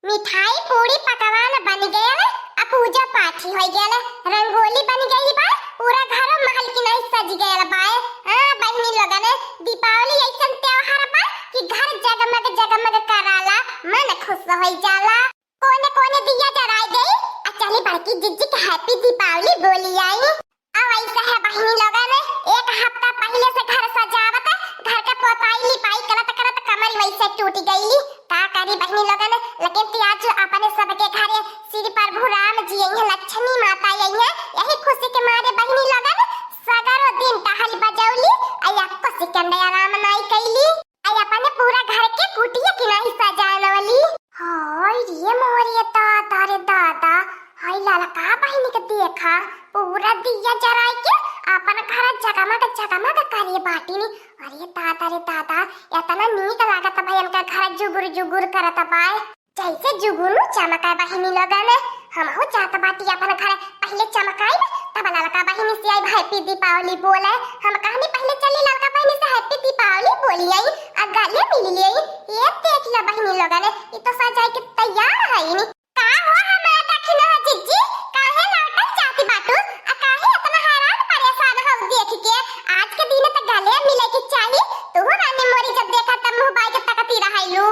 मिठाई पूरी पकवान बन गए, अब पूजा पाठ हो गए, रंगोली बन गई बा, पूरा घर महल की नहीं सज गए बा। हां बहनी लोगन, दीपावली ऐसा त्योहार बा कि घर जगमग जगमग कराला, मन खुश हो जाला। कोने कोने दिया जराई गई। चली बड़की जिज्जी के हैप्पी दीपावली बोली आई। अब ऐसा है बहनी लोगन, एक हफ्ता पहले से घर सजावत, घर का पोताई लिपाई करत करत कमर वैसे टूट गई। का करी बहनी लोगन, लेकिन आज अपने सबके घरे श्री प्रभु राम जी आई है, लक्ष्मी माता आई है। यही खुशी के मारे बहनी लोगन सगरो दिन टहल बजौली, आया को सिकंदर आराम नाई कैली, आया अपने पूरा घर के कुटिया की नहीं सजावली। हाय ये मोरिया दादा रे दादा, हाय लाला का बहनी के देखा पूरा दिया जराई के अपन घर जगमग करिए बाटी नी। अरे दादा रे दादा, इतना नीक लागत भाई, हमका घर जुगुर जुगुर करत बाय, जैसे जुगुर चमका बहिनी लगन। हम हो चाहत बाटी अपन घर पहले चमकाई, तब ललका बहिनी से आई हैप्पी दीपावली बोले। हम कहनी पहले चली ललका बहिनी से हैप्पी दीपावली बोली आई, आ गले मिल ली। ये देख ला बहिनी लगन, ये तो सजाई के तैयार है नी। का हो हमारा दक्षिण है जिज्जी, काहे लौटन जाती बाटू, आ काहे इतना हैरान परेशान हो देख के। आज के दिन तक गले मिले के चाहिए, तू रानी मोरी जब देखा तब मुंह बाई के तकती रहैलू।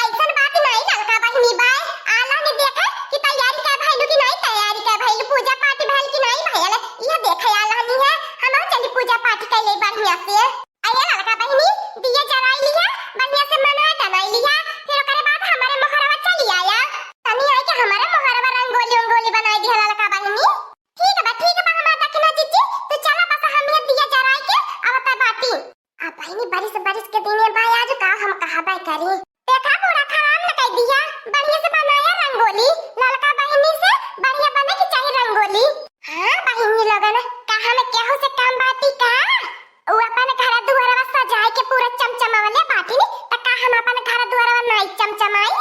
ऐसन बात नहीं ललका बहिनी बाय, आला ने देखा कि तैयारी का भइलू कि नहीं तैयारी का भइलू, पूजा पाठ भइल कि नहीं भइल, ये देखे आला नहीं है। हम चली पूजा पाठ कैले बढ़िया से। अरे ललका बहिनी दिया जराई लिया, बढ़िया से मना दनाई लिया, फिर ओकरे बाद हमारे मोहरवा चली आया। तनी आई के हमारे मोहरवा रंगोली रंगोली बनाई दी ललका बहिनी। ठीक बा हमारा दक्षिणा जीजी, तो चला बस हम ये दिया जराई के आवता बाटी। आ बहिनी बारिश के दिन भाई आज का हम कहा बाय करी, देखा पूरा खराब न कर दिया, बढ़िया से बनाया रंगोली। ललका बहिनी से बढ़िया बने की चाहिए रंगोली। हां बहिनी लगन कहा में केहू से काम बाटी का, उ अपन घर दुआरवा सजाए के पूरा चमचमावले बाटी नी, त का हम अपन घर दुआरवा नहीं चमचमाई।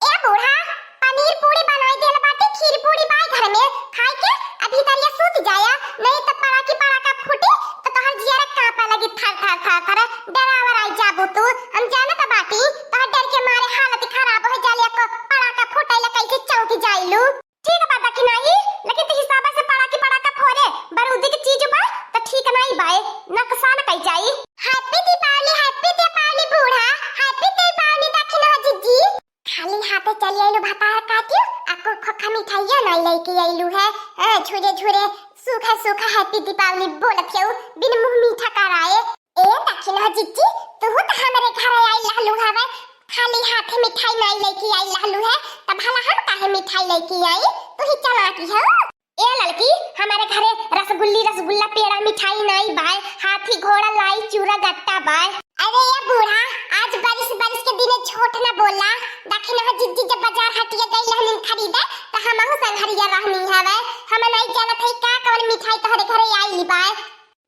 ए बूढ़ा पनीर पूरी बनाई देल बाटी, खीर पूरी बाई घर में खाई के अभी तरिया सूत जाया, नहीं त पड़ाका फूटी तो तोहर जियारा कांपा लगी थर डरावर आई जाबू तू। हम जानत बाटी तोहर डर के मारे हालत खराब हो जालिया, को पड़ाका फूटैला कैसे चौकी जाइलू। ठीक बा दक्षिणाई, लेकिन ते हिसाब से पड़ाका फोड़े बारूदी की चीज बा त ठीक नहीं बाए, नुकसान कई जाई। हैप्पी दीपावली बूढ़ा, हैप्पी दीपावली दक्षिणा जीजी। खाली हाथे चली आइलू भाता काटियो, आको खोखा मिठाइया नहीं लेके आइलू है। झुरे सूखा हैप्पी दीपावली बोलत हो बिन मुंह मीठा कराए। ए दक्षिणा जीजी, तू तो हमारे घर आई लहलू हवे, खाली हाथे मिठाई नहीं लेके आई लहलू है, तब भला हम काहे मिठाई लेके आई, तू ही चलाती हो। ए लड़की हमारे घरे रसगुल्ला पेड़ा मिठाई नहीं बाय, हाथी घोड़ा लाई चूरा गट्टा बाय। अरे ये बूढ़ा आज बारिश के दिन झूठ न बोला। दक्षिणा जीजी जब बाजार हटिया गई रहनी खरीदे त हमहु संघरिया रहनी हवे, हम नहीं जानत है का कौन मिठाई तोहरे घरे आई बाय।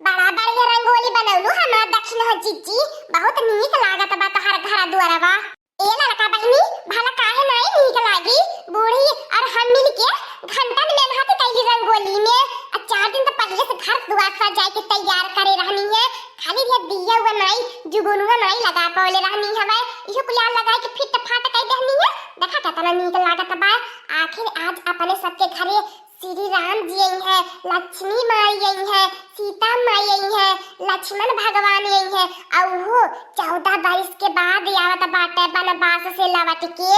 बड़ा बढ़िया रंगोली बनौलू हमारा दक्षिणा जीजी, बहुत नीक लागत बा तोहर घर दुआरवा। ए लड़का बहिनी भला काहे नहीं नीक लागी, बूढ़ी और हम मिल के घंटन में मेहनत कैली रंगोली में। 4 दिन तो पहले से घर दुआर सजाए के तैयार करे रहनी है, खाली ये दिया हुआ नहीं जुगनुआ नहीं लगा पावले रहनी हवे, इहो पुलिया लगाए के फिट फाट कई देहनी है। देखा कितना नीक लागत बा। आखिर आज अपने सबके घरे श्री राम जी आई है, लक्ष्मी माई आई है, सीता माई आई है, लक्ष्मण भगवान आई है, और वो 14 वर्ष के बाद आवत बाटे बनवास से लौट के।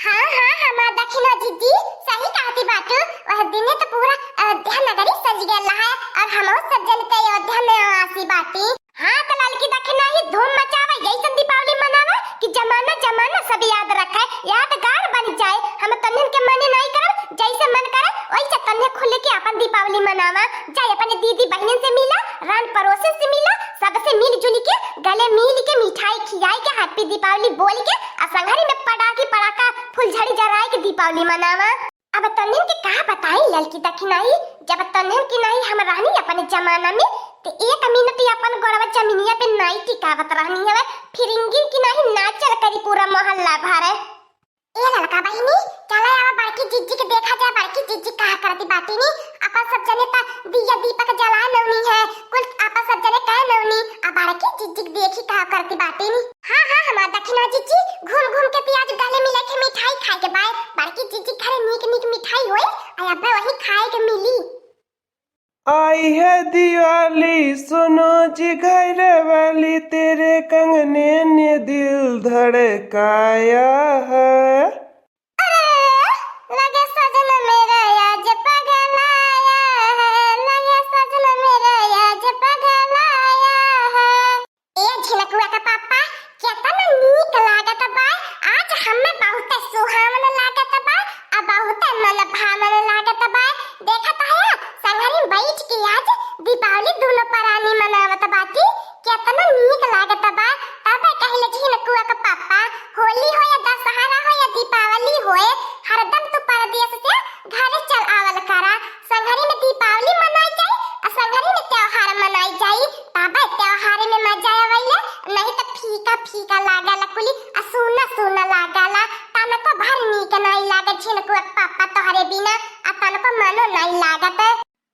हाँ हमारा दक्षिणा जीजी सही कहती बाटू, वह दिन तो पूरा अयोध्या नगरी सज गया है, और हम सज्जन के अयोध्या में आसी बाटी। हाँ तो ललकी दक्षिणा ही धूम मचावे, जैसे दीपावली मनावे कि जमाना सब याद रखे, यादगार बन जाए। हम तन्ने के मने नहीं करब, जैसे मन करे वैसे तन्ने खुले के अपन दीपावली मनावा। जाए अपने दीदी बहनन से मिला, रान पड़ोसन से मिला, सबसे मिल जुल के गले मिल के मिठाई खिलाई के हैप्पी दीपावली बोल के असंघरी में पड़ाका फुलझड़ी जराए के दीपावली मनावा। अब तन्ने के का बताई ललकी दक्षिणाई, जब तन्ने की नहीं हम रहनी अपने जमाना में तो 1 मिनट अपन गोड़वा जमीनिया पे नहीं टिकावत रहनी है, फिरिंगी की नहीं नाचल करी पूरा मोहल्ला भरे। ए लड़का बहिनी चला आवा बड़की जीजी के देखा जा, बड़की जीजी का करती बाटी नी। अब आपा सब जने ता दिया दीपक जला नवनी है कुल आपा सब जने का नवनी अब बाड़की चिचिक देखी का करती बाटे नी हां हमार दक्षिणा चिची घूम घूम के प्याज गले मिला के मिठाई खाए के बाय बाड़की चिचिक घरे नीक नीक मिठाई होए आ अब वही खाए के मिली। आई है दिवाली सुनो जी घर वाली तेरे कंगने ने दिल धड़काया है। लगे सजना मेरा आज पगलाया है लगे सजना मेरा आज पगलाया है। ए झिलकुआ का पापा कितना नीक लागत बा आज हमें बहुत सुहावन लागत बा आ बहुत मन भावन लागत बा देखत है संगरी बैठ के आज दीपावली दोनों परानी मनावत बाटी कितना नीक लागत बा तब कहले झिलकुआ का पापा होली हो या दशहरा हो या दीपावली होए हरदम तू परदेश से घरे चल आवल करा संगरी में दीपावली मनाई जाए और संगरी में त्योहार मनाई जाए तब त्योहार में मजा आवेला नहीं तो फीका फीका लागला कुली आ सुना सुना लागला तनको भर नीक नहीं लागत झिलकुआ पापा तोहरे बिना आ तनको मनो नहीं लागत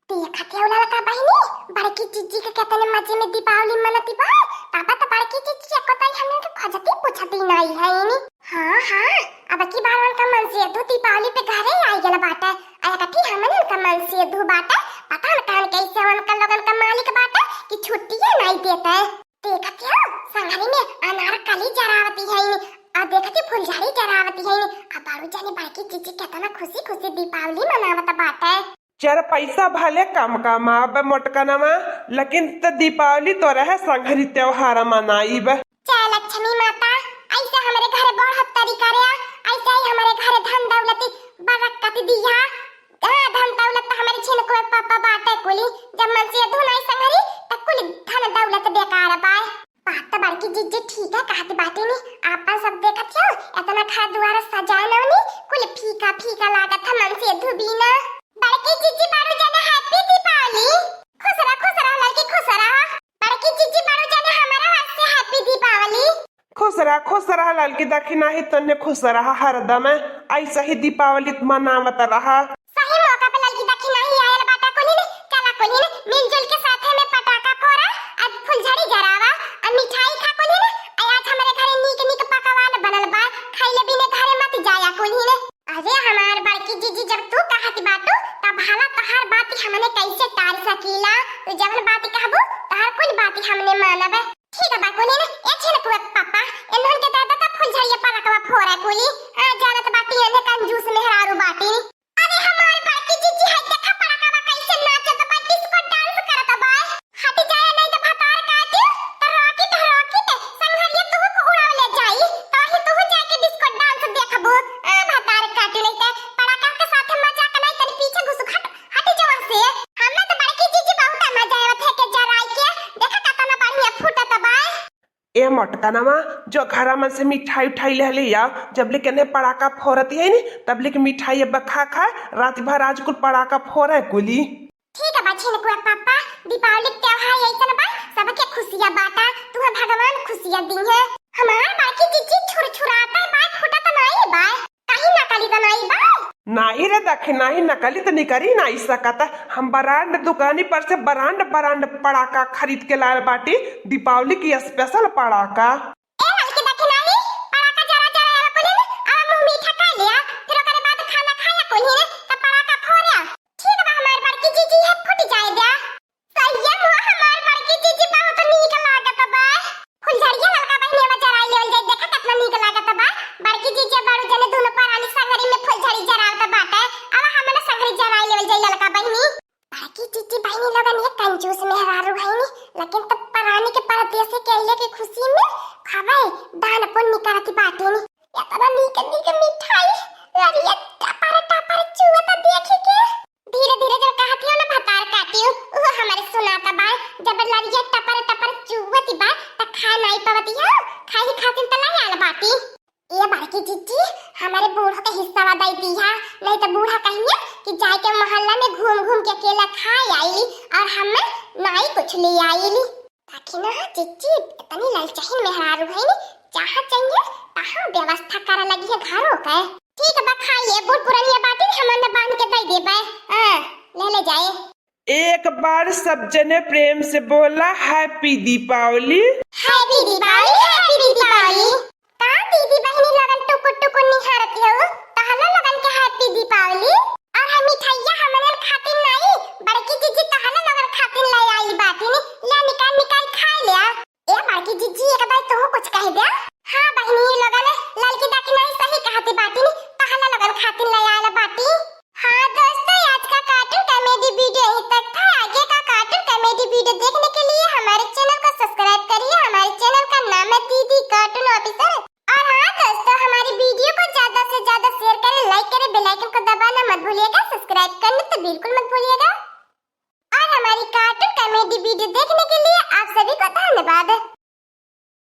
देखत है उला का बहिनी बड़की चिज्जी के कितने मजे में दीपावली मनती बा पापा तो बड़की चिज्जी को ताई हमने तो खोजती पूछती नहीं है इनी हां अब की बार उनका मन से दो दीपावली पे घरे आई गेल बाटा आया कथी हमने उनका मन से दो बाटा पता न कान कैसे उनका लगन का मालिक बाटा कि छुट्टी नहीं देता है देखत है संगरी में अनार कली जरावती है इनी आ देखती फुलझड़ी जरावती है इनी अब बारू जाने बड़की चिज्जी कितना खुशी खुशी दीपावली मनावत बाटा चर पैसा भले कम कमाब मोटकनमा लेकिन त दीपावली तो रहे संघरी त्योहार मनाइब। जय लक्ष्मी माता ऐसे हमारे घर बहुत तरीका रे ऐसे ही हमारे घर धन दौलत बरकत दिया धन दौलत हमारे छिन को पापा बाटे कुली जब मन से धुनाई संघरी त कुल धन दौलत बेकार पाए बात तो बड़की जिज्जी ठीक है कहती बातें नहीं आपन सब देखत हो इतना घर द्वार सजाए नवनी कुल फीका फीका लागत मन से धुबीना बड़की जिज्जी बारू जाने हैप्पी दीपावली खुश रह लड़की खुश रह बड़की जिज्जी बारू जाने हमारा वास्ते हैप्पी दीपावली खुश रहा लड़की दक्षिणा ही तन्ने खुश रहा हरदम ऐसा ही दीपावली मनावत रहा सही मौका पे लड़की दक्षिणा ही आयल बाटा कोली ने चला कोली ने मिलजुल के साथे में पटाखा फोड़ा और फुलझड़ी जरावा और मिठाई खा कोली ने आज हमारे घरे नीक नीक पकवान बनल बा खाइले बिना घरे मत जाया कोली ने अरे हमार बड़की जीजी जब तू कहती बाटू तब हाला तहार बात हमने कैसे टाल सकीला तो जब बात कहबू तहार कुछ बात हमने मानब ठीक है बाकुली ने ए छिलकुआ पापा इन्हों के दादा का फुलझड़िया पलकवा फोड़ा कुली हां जानत बाटी एने कंजूस मेहरारू बाटी अरे हमार बड़की जीजी है देखा पलकवा कैसे नाचत बा डिस्को डांस करत बा हट जाए नहीं तो भतार काटी तो रॉकेट संघरिया तू को उड़ाव ले जाई तो ही तू जाके डिस्को डांस देखबू भतार काटी नहीं ते पलकवा के साथ मजाक नहीं तनी पीछे घुस हट जवन से हमने तो बड़की जीजी बहुत मजा आवत है के जराई के देखा कतना बढ़िया फूटत बा ए मोटकनमा जो घरा में से मिठाई उठाई ले लिया जब ले कने पड़ाका फोड़ती है नी तब ले के मिठाई अब खा रात भर आज कुल पड़ाका फोड़े कुली ठीक है बच्चे ने पापा दीपावली त्योहार ऐसा बा सबके खुशियां बांटा तुम्हें भगवान खुशियां दी है हमार बाकी जीजी छुरछुराता है बात फूटा तो नहीं बा कहीं ना कली तो नहीं बा नहीं रे दक्षिणा ही नकली तो निकरी नहीं सकता हम बरांड दुकानी पर से बरांड पड़ाका खरीद के लाए बाटी दीपावली की स्पेशल पड़ाका ए हल्की दक्षिणा ही पड़ाका जरा आवा कोली ने आ मुंह मीठा खा लिया फिर ओकरे बाद खाना खाया कोली ने त पड़ाका फोड़या ठीक बा हमार बड़की जीजी है फूट जाए दिया सही है हमार बड़की जीजी बहुत नीक लागत बा फुलझड़िया ललका बहिनी में जराई लेवल जाए देखा कितना नीक लागत बा बड़की जीजी बारू जने दोनों पराली संगरी में फुलझड़ी जरावत बाटे अब हमने संगरी जराई लेवल जाए ललका बहिनी बड़की जीजी बहिनी लगन ये कंजूस मेहरारू बहिनी लेकिन तब परानी के परदेश के केले की खुशी में खावे दान पुण्य करती बाटे नी इतना नीक नीक मिठाई अरे टपर चुवता देखे के धीरे धीरे जो कहती हो ना भतार काटी वो हमारे सुनाता बा जब लड़िया टपर चुवती बा त खा नहीं पावती है खाई खातिन त नहीं आल बाटी ये बड़की जीजी हमारे बूढ़ा के हिस्सा वादा दी है नहीं तो बूढ़ा कहिए कि जाए के मोहल्ला में घूम घूम के अकेला खाई आई और हमें नहीं कुछ ले आई ताकि ना जीजी इतनी ललचाही मेहरारू है नी जहाँ चाहिए तहाँ व्यवस्था करा लगी है घरों का ठीक है बा खाइए बूढ़ पुरानी बातें हमने बांध के दे दे बा ले जाए। एक बार सब जने प्रेम से बोला happy Deepavali. Happy Deepavali, happy Deepavali. का दीदी बहनी लगन टुकुर टुकुर निहारती हो, कहलो लगन के हैप्पी दीपावली। और हम मिठाइया हमन खातिर नहीं, बड़की जीजी कहलो लगन खातिर ले आई बाटी ने, ले निकाल निकाल खा लिया। ए बड़की जीजी एक बार तू कुछ कह दे। हां बहनी लगन लड़की दाकी नहीं सही कहती बाटी ने, कहलो लगन खातिर ले आला बाटी। हां दोस्तों, आज का कार्टून कॉमेडी वीडियो यहीं तक था। आगे का कार्टून कॉमेडी वीडियो देखने के लिए हमारे चैनल को सब्सक्राइब करिए। हमारे चैनल का नाम है दीदी कार्टून ऑफिसर। और हाँ दोस्तों, हमारी वीडियो को ज्यादा से ज्यादा शेयर करें, लाइक करें, बेल आइकन को दबाना मत भूलिएगा, सब्सक्राइब करना तो बिल्कुल मत भूलिएगा। और हमारी कार्टून कॉमेडी वीडियो देखने के लिए आप सभी को धन्यवाद।